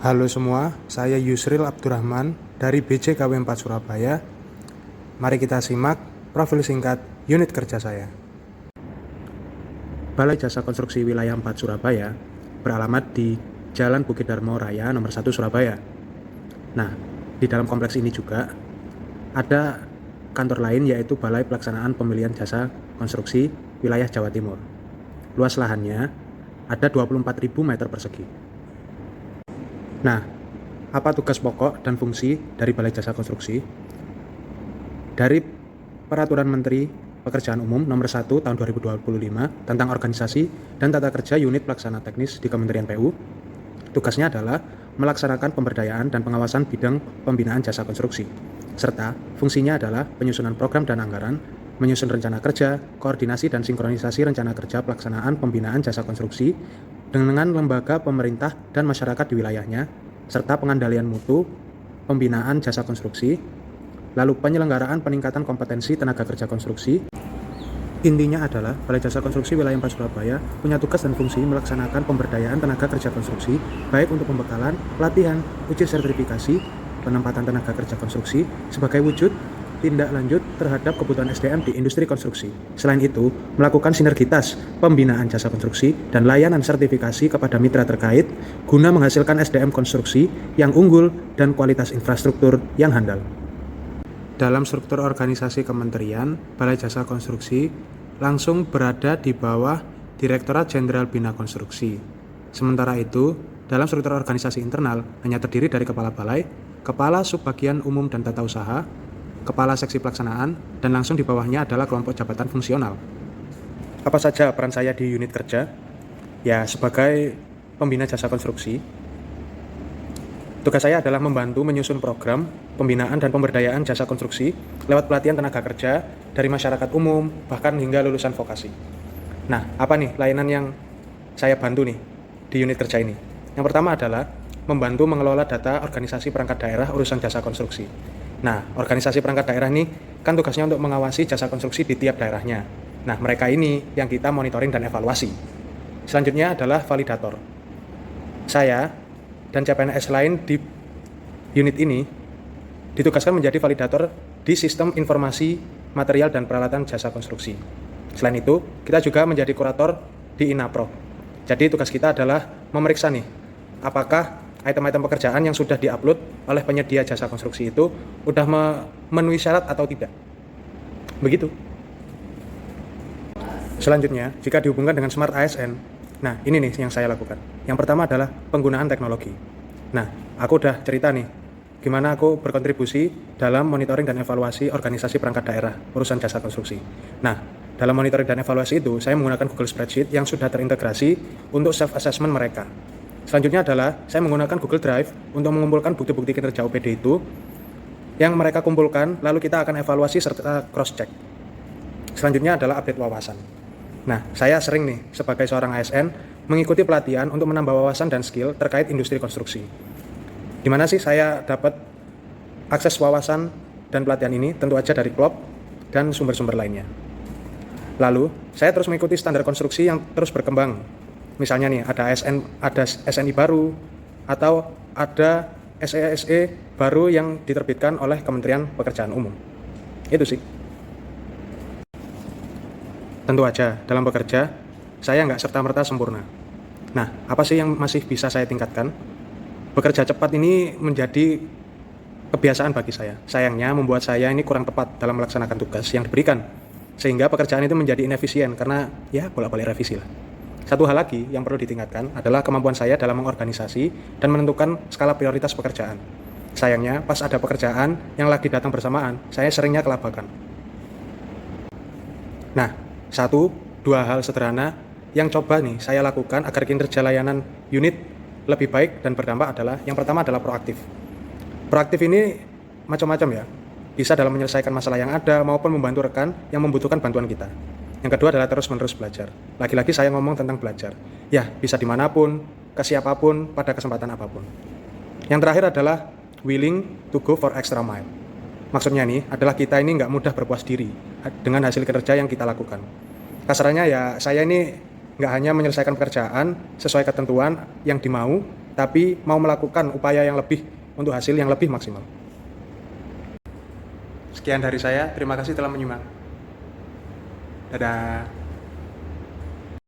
Halo semua, saya Yusril Abdurrahman dari BJKW 4 Surabaya. Mari kita simak profil singkat unit kerja saya. Balai Jasa Konstruksi Wilayah 4 Surabaya beralamat di Jalan Bukit Darmo Raya nomor 1 Surabaya. Nah, di dalam kompleks ini juga ada kantor lain yaitu Balai Pelaksanaan Pemilihan Jasa Konstruksi Wilayah Jawa Timur. Luas lahannya ada 24.000 meter persegi. Nah, apa tugas pokok dan fungsi dari Balai Jasa Konstruksi? Dari Peraturan Menteri Pekerjaan Umum Nomor 1 Tahun 2025 tentang organisasi dan tata kerja unit pelaksana teknis di Kementerian PU, tugasnya adalah melaksanakan pemberdayaan dan pengawasan bidang pembinaan jasa konstruksi, serta fungsinya adalah penyusunan program dan anggaran, menyusun rencana kerja, koordinasi dan sinkronisasi rencana kerja pelaksanaan pembinaan jasa konstruksi dengan lembaga pemerintah dan masyarakat di wilayahnya, serta pengandalian mutu pembinaan jasa konstruksi, lalu penyelenggaraan peningkatan kompetensi tenaga kerja konstruksi. Intinya adalah Balai Jasa Konstruksi Wilayah 4 Surabaya punya tugas dan fungsi melaksanakan pemberdayaan tenaga kerja konstruksi, baik untuk pembekalan, pelatihan, uji sertifikasi, penempatan tenaga kerja konstruksi sebagai wujud tindak lanjut terhadap kebutuhan SDM di industri konstruksi. Selain itu, melakukan sinergitas pembinaan jasa konstruksi dan layanan sertifikasi kepada mitra terkait guna menghasilkan SDM konstruksi yang unggul dan kualitas infrastruktur yang handal. Dalam struktur organisasi kementerian, Balai Jasa Konstruksi langsung berada di bawah Direktorat Jenderal Bina Konstruksi. Sementara itu, dalam struktur organisasi internal hanya terdiri dari Kepala Balai, Kepala Subbagian Umum dan Tata Usaha, Kepala Seksi Pelaksanaan, dan langsung di bawahnya adalah kelompok jabatan fungsional. Apa saja peran saya di unit kerja? Ya, sebagai pembina jasa konstruksi, tugas saya adalah membantu menyusun program pembinaan dan pemberdayaan jasa konstruksi lewat pelatihan tenaga kerja dari masyarakat umum, bahkan hingga lulusan vokasi. Nah, apa nih layanan yang saya bantu nih di unit kerja ini? Yang pertama adalah membantu mengelola data organisasi perangkat daerah urusan jasa konstruksi. Nah, organisasi perangkat daerah ini kan tugasnya untuk mengawasi jasa konstruksi di tiap daerahnya. Nah, mereka ini yang kita monitoring dan evaluasi. Selanjutnya adalah validator. Saya dan CPNS lain di unit ini ditugaskan menjadi validator di sistem informasi material dan peralatan jasa konstruksi. Selain itu, kita juga menjadi kurator di INAPRO. Jadi tugas kita adalah memeriksa nih, apakah item-item pekerjaan yang sudah diupload oleh penyedia jasa konstruksi itu udah memenuhi syarat atau tidak. Begitu. Selanjutnya, jika dihubungkan dengan Smart ASN, nah ini nih yang saya lakukan. Yang pertama adalah penggunaan teknologi. Nah, aku udah cerita nih, gimana aku berkontribusi dalam monitoring dan evaluasi organisasi perangkat daerah urusan jasa konstruksi. Nah, dalam monitoring dan evaluasi itu, saya menggunakan Google Spreadsheet yang sudah terintegrasi untuk self-assessment mereka. Selanjutnya adalah saya menggunakan Google Drive untuk mengumpulkan bukti-bukti kinerja OPD itu yang mereka kumpulkan, lalu kita akan evaluasi serta cross-check. Selanjutnya adalah update wawasan. Nah, saya sering nih sebagai seorang ASN mengikuti pelatihan untuk menambah wawasan dan skill terkait industri konstruksi. Di mana sih saya dapat akses wawasan dan pelatihan ini? Tentu aja dari klub dan sumber-sumber lainnya. Lalu, saya terus mengikuti standar konstruksi yang terus berkembang. Misalnya nih, ada SNI baru, atau ada SESE baru yang diterbitkan oleh Kementerian Pekerjaan Umum. Itu sih. Tentu aja, dalam bekerja, saya nggak serta-merta sempurna. Nah, apa sih yang masih bisa saya tingkatkan? Bekerja cepat ini menjadi kebiasaan bagi saya. Sayangnya, membuat saya ini kurang tepat dalam melaksanakan tugas yang diberikan. Sehingga pekerjaan itu menjadi inefisien, karena ya bolak-balik revisi lah. Satu hal lagi yang perlu ditingkatkan adalah kemampuan saya dalam mengorganisasi dan menentukan skala prioritas pekerjaan. Sayangnya, pas ada pekerjaan yang lagi datang bersamaan, saya seringnya kelabakan. Nah, 1-2 hal sederhana yang coba nih saya lakukan agar kinerja layanan unit lebih baik dan berdampak adalah, yang pertama adalah proaktif. Proaktif ini macam-macam ya, bisa dalam menyelesaikan masalah yang ada maupun membantu rekan yang membutuhkan bantuan kita. Yang kedua adalah terus-menerus belajar. Lagi-lagi saya ngomong tentang belajar. Ya, bisa dimanapun, ke siapapun, pada kesempatan apapun. Yang terakhir adalah willing to go for extra mile. Maksudnya nih, adalah kita ini nggak mudah berpuas diri dengan hasil kerja yang kita lakukan. Kasarannya ya, saya ini nggak hanya menyelesaikan pekerjaan sesuai ketentuan yang dimau, tapi mau melakukan upaya yang lebih untuk hasil yang lebih maksimal. Sekian dari saya, terima kasih telah menyimak. Dadah.